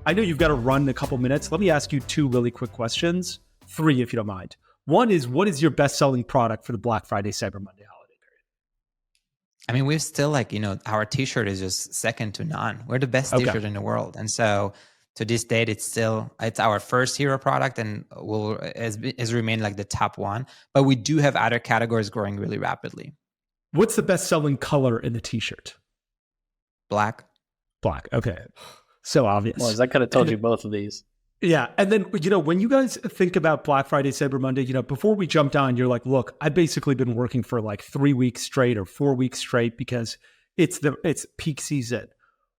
I know you've got to run in a couple minutes. Let me ask you 2 really quick questions. 3, if you don't mind. One is, what is your best-selling product for the Black Friday, Cyber Monday holiday period? I mean, we're still like, our t-shirt is just second to none. We're the best t-shirt in the world. And so to this date, it's our first hero product and has remained like the top one. But we do have other categories growing really rapidly. What's the best-selling color in the t-shirt? Black. Black. Okay. So obvious. Well, I could have told you both of these. Yeah. And then, when you guys think about Black Friday, Cyber Monday, before we jumped on, you're like, look, I've basically been working for like 3 weeks straight or 4 weeks straight because it's peak season.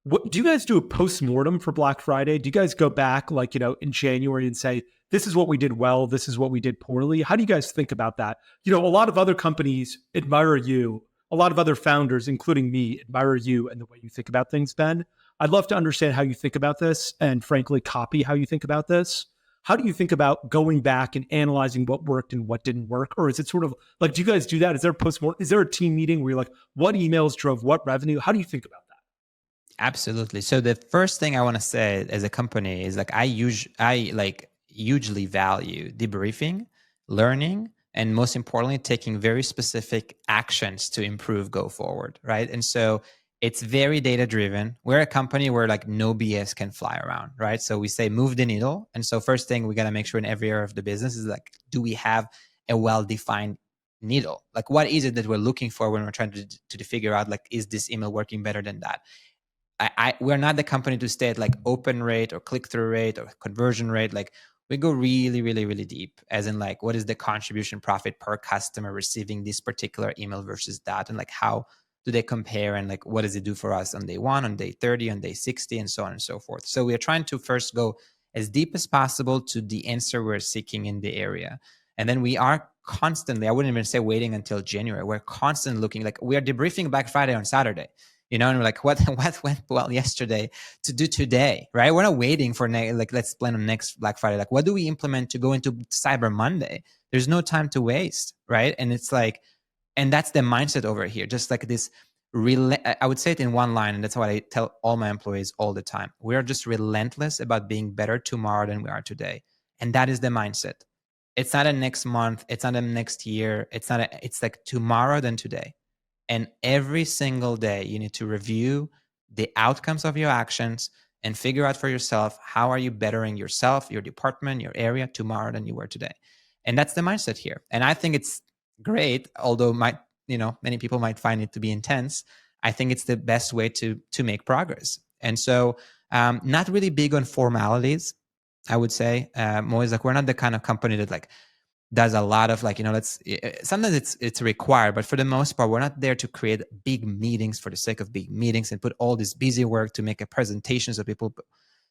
What do you guys do a post-mortem for Black Friday? Do you guys go back like, in January and say, this is what we did well, this is what we did poorly? How do you guys think about that? A lot of other companies admire you. A lot of other founders, including me, admire you and the way you think about things, Ben. I'd love to understand how you think about this and frankly, copy how you think about this. How do you think about going back and analyzing what worked and what didn't work? Or is it sort of like, do you guys do that? Is there a post-mortem? Is there a team meeting where you're like, what emails drove what revenue? How do you think about that? Absolutely. So the first thing I want to say as a company is like, I hugely value debriefing, learning, and most importantly, taking very specific actions to improve go forward, right? And so it's very data driven. We're a company where like no BS can fly around, right? So we say move the needle. And so first thing we got to make sure in every area of the business is like, do we have a well-defined needle? Like what is it that we're looking for when we're trying to figure out like, is this email working better than that? We're not the company to stay at like open rate or click-through rate or conversion rate. Like we go really, really, really deep, as in like, what is the contribution profit per customer receiving this particular email versus that? And like, how do they compare? And like, what does it do for us on day 1, on day 30, on day 60, and so on and so forth. So we are trying to first go as deep as possible to the answer we're seeking in the area. And then we are constantly, I wouldn't even say waiting until January. We're constantly looking, like we are debriefing Black Friday on Saturday. And we're like, what went well yesterday to do today, right? We're not waiting for let's plan on next Black Friday. Like, what do we implement to go into Cyber Monday? There's no time to waste, right? And it's like, and that's the mindset over here. Just like this, I would say it in one line, and that's what I tell all my employees all the time. We are just relentless about being better tomorrow than we are today. And that is the mindset. It's not a next month. It's not a next year. It's like tomorrow than today. And every single day, you need to review the outcomes of your actions and figure out for yourself, how are you bettering yourself, your department, your area tomorrow than you were today? And that's the mindset here. And I think it's great, although many people might find it to be intense. I think it's the best way to make progress. And so not really big on formalities, I would say. Moiz, like we're not the kind of company that like does a lot of like, sometimes it's required, but for the most part, we're not there to create big meetings for the sake of big meetings and put all this busy work to make a presentation so people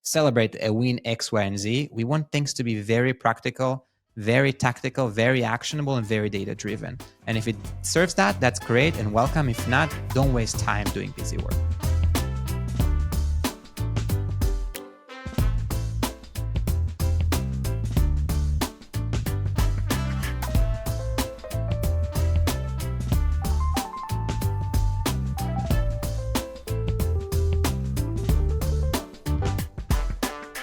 celebrate a win X, Y, and Z. We want things to be very practical, very tactical, very actionable, and very data driven. And if it serves that, that's great and welcome. If not, don't waste time doing busy work.